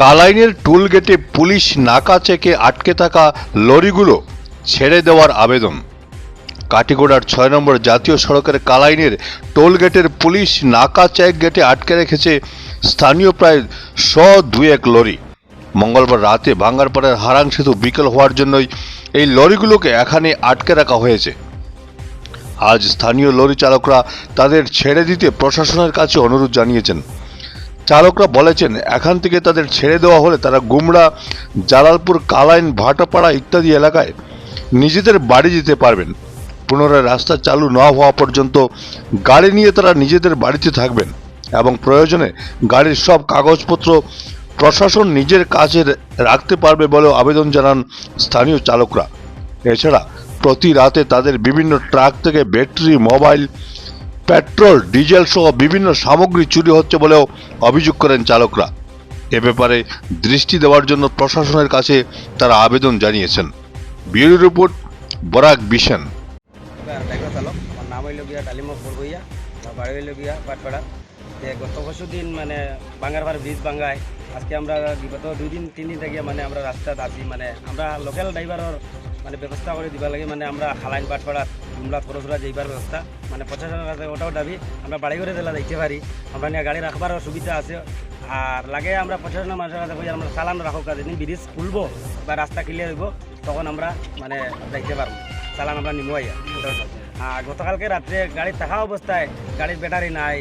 কালাইনের toll গেটে police নাকা চেকে আটকে থাকা লরিগুলো ছেড়ে দেওয়ার আবেদন। কাটিগোড়ার ৬ নম্বর জাতীয় সড়কের কালাইনের টোল গেটের পুলিশ নাকা চেক গেটে আটকে রেখেছে স্থানীয় প্রায় ১০২ লরি। মঙ্গলবার রাতে ভাঙ্গারপাড়ার হারাং সেতু বিকেল হওয়ার জন্যই এই লরিগুলোকে এখানে আটকে রাখা হয়েছে। আজ স্থানীয় লরি চালকরা তাদের ছেড়ে দিতে প্রশাসনের কাছে অনুরোধ জানিয়েছেন। চালকরা বলেছেন, এখান থেকে তাদের ছেড়ে দেওয়া হলে তারা গুমড়া, জালালপুর, কালাইন, ভাটাপাড়া ইত্যাদি এলাকায় নিজেদের বাড়ি যেতে পারবেন। পুনরায় রাস্তা চালু না হওয়া পর্যন্ত গাড়ি নিয়ে তারা নিজেদের বাড়িতে থাকবেন এবং প্রয়োজনে গাড়ির সব কাগজপত্র প্রশাসন নিজের কাছে রাখতে পারবে বলেও আবেদন জানান স্থানীয় চালকরা। এছাড়া প্রতি রাতে তাদের বিভিন্ন ট্রাক থেকে ব্যাটারি, মোবাইল, পেট্রোল, ডিজেল সহ বিভিন্ন সামগ্রী চুরি হচ্ছে বলেও অভিযোগ করেন চালকরা। এ ব্যাপারে দৃষ্টি দেওয়ার জন্য প্রশাসনের কাছে তারা আবেদন জানিয়েছেন। Bureau report, Barak vision. Driver চালক, আমার নাম হইল গিয়া ডালিমা বরগইয়া, আমার বাড়ি হইল গিয়া পাটপাড়া। গত পরশু দিন বাঙ্গারপাড় ব্রিজ ভাঙ্গায় আজকে আমরা বিগত 2-3 দিন থেকে আমরা রাস্তাত আছি। আমরা লোকাল ড্রাইভারের ব্যবস্থা করে দিবা লাগে। আমরা খালাইন পাটপাড়া গুমলা খরচরা যাইবার ব্যবস্থা প্রশাসনের কাছে ওটাও দাবি। আমরা বাড়ি করে দিলা যাইতে পারি, আমরা নিয়ে গাড়ি রাখবার সুবিধা আছে। আর লাগে আমরা প্রশাসনের মানুষের কাছে আমরা চালান রাখো, যেদিন ব্রিজ খুলবো বা রাস্তা ক্লিয়ার হইব তখন আমরা যাইতে পারবো, চালান আমরা নিমো আইয়া। আর গতকালকে রাত্রে গাড়ি থাকা অবস্থায় গাড়ির ব্যাটারি নাই,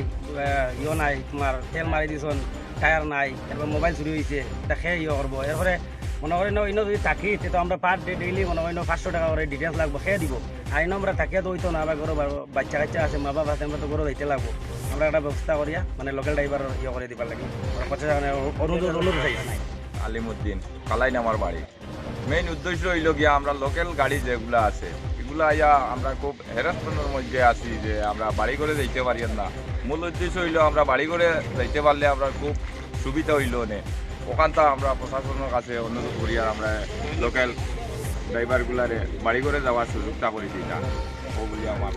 নাই, তোমার তেল মারি দিছন, টায়ার নাই, এরপর মোবাইল চুরি হয়েছে, এটা খেয়ে করবো। এরপরে মনে করেন ইনো যদি থাকি তো আমরা পার ডে ডেইলি মনে করেন 500 টাকা করে ডিটেলস লাগবো, খেয়ে দিব। আর ইনো আমরা থাকিয়া তো হইতো না, আবার ঘরে বাচ্চা কাচ্চা আছে, মা বাবা আছে, আমরা তো ঘরে যাইতে লাগবো। আমরা একটা ব্যবস্থা করিয়া লোকাল ড্রাইভার করে দিবার লাগে অনুরোধ নাই। আলিমুদ্দিন, কালাইন আমার বাড়ি। মেইন উদ্দেশ্য হইল গিয়া আমরা লোকাল গাড়ি যেগুলো আছে এগুলো আইয়া আমরা খুব হ্যারাসমেন্টের মধ্যে আছি যে আমরা বাড়ি করে যাইতে পারি না। মূল উদ্দেশ্য হইল আমরা বাড়ি করে যাইতে পারলে আমরা খুব সুবিধা হইল নে। ওখানটা আমরা প্রশাসনের কাছে অনুরোধ করিয়া আমরা লোকাল ড্রাইভারগুলারে বাড়ি করে যাওয়ার সুযোগটা করে দিই না ও বলি আমার।